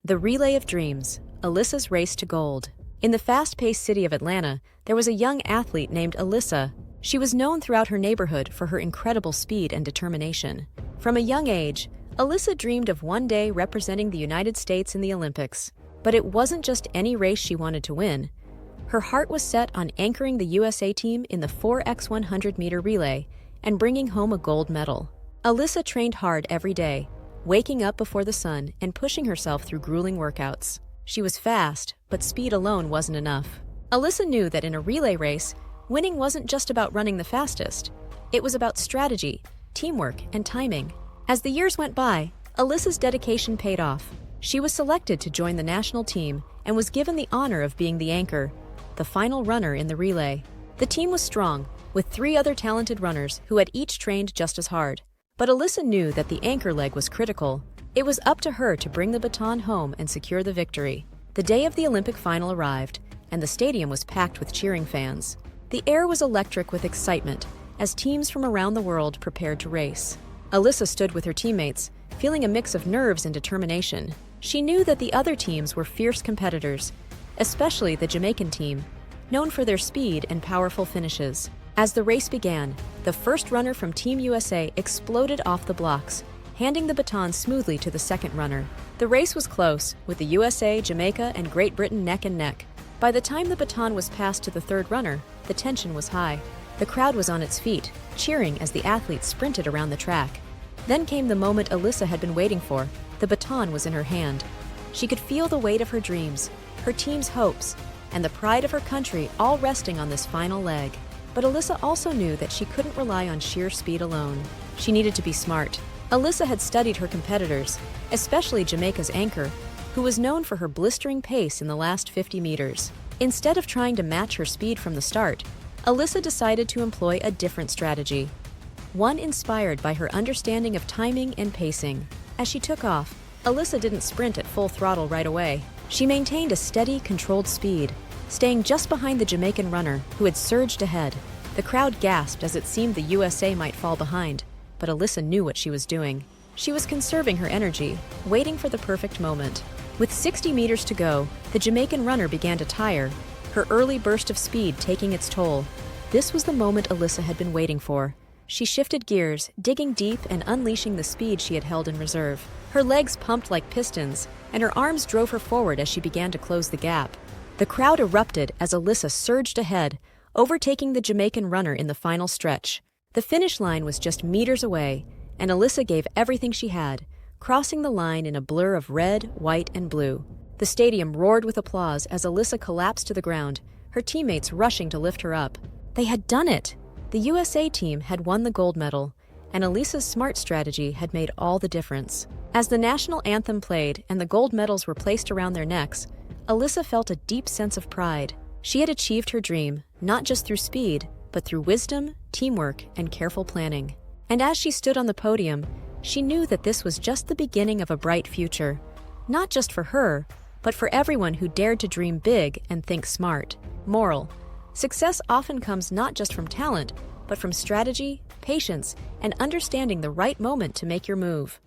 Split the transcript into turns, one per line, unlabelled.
The Relay of Dreams, Alyssa's Race to Gold. In the fast-paced city of Atlanta, there was a young athlete named Alyssa. She was known throughout her neighborhood for her incredible speed and determination. From a young age, Alyssa dreamed of one day representing the United States in the Olympics. But it wasn't just any race she wanted to win. Her heart was set on anchoring the USA team in the 4x100-meter relay and bringing home a gold medal. Alyssa trained hard every day, waking up before the sun and pushing herself through grueling workouts. She was fast, but speed alone wasn't enough. Alyssa knew that in a relay race, winning wasn't just about running the fastest. It was about strategy, teamwork, and timing. As the years went by, Alyssa's dedication paid off. She was selected to join the national team and was given the honor of being the anchor, the final runner in the relay. The team was strong, with 3 other talented runners who had each trained just as hard. But Alyssa knew that the anchor leg was critical. It was up to her to bring the baton home and secure the victory. The day of the Olympic final arrived, and the stadium was packed with cheering fans. The air was electric with excitement as teams from around the world prepared to race. Alyssa stood with her teammates, feeling a mix of nerves and determination. She knew that the other teams were fierce competitors, especially the Jamaican team, known for their speed and powerful finishes. As the race began, the first runner from Team USA exploded off the blocks, handing the baton smoothly to the second runner. The race was close, with the USA, Jamaica, and Great Britain neck and neck. By the time the baton was passed to the third runner, the tension was high. The crowd was on its feet, cheering as the athletes sprinted around the track. Then came the moment Alyssa had been waiting for. The baton was in her hand. She could feel the weight of her dreams, her team's hopes, and the pride of her country all resting on this final leg. But Alyssa also knew that she couldn't rely on sheer speed alone. She needed to be smart. Alyssa had studied her competitors, especially Jamaica's anchor, who was known for her blistering pace in the last 50 meters. Instead of trying to match her speed from the start, Alyssa decided to employ a different strategy, one inspired by her understanding of timing and pacing. As she took off, Alyssa didn't sprint at full throttle right away. She maintained a steady, controlled speed, staying just behind the Jamaican runner, who had surged ahead. The crowd gasped as it seemed the USA might fall behind, but Alyssa knew what she was doing. She was conserving her energy, waiting for the perfect moment. With 60 meters to go, the Jamaican runner began to tire, her early burst of speed taking its toll. This was the moment Alyssa had been waiting for. She shifted gears, digging deep and unleashing the speed she had held in reserve. Her legs pumped like pistons, and her arms drove her forward as she began to close the gap. The crowd erupted as Alyssa surged ahead, overtaking the Jamaican runner in the final stretch. The finish line was just meters away, and Alyssa gave everything she had, crossing the line in a blur of red, white, and blue. The stadium roared with applause as Alyssa collapsed to the ground, her teammates rushing to lift her up. They had done it! The USA team had won the gold medal, and Alyssa's smart strategy had made all the difference. As the national anthem played and the gold medals were placed around their necks, Alyssa felt a deep sense of pride. She had achieved her dream, not just through speed, but through wisdom, teamwork, and careful planning. And as she stood on the podium, she knew that this was just the beginning of a bright future, not just for her, but for everyone who dared to dream big and think smart. Moral: success often comes not just from talent, but from strategy, patience, and understanding the right moment to make your move.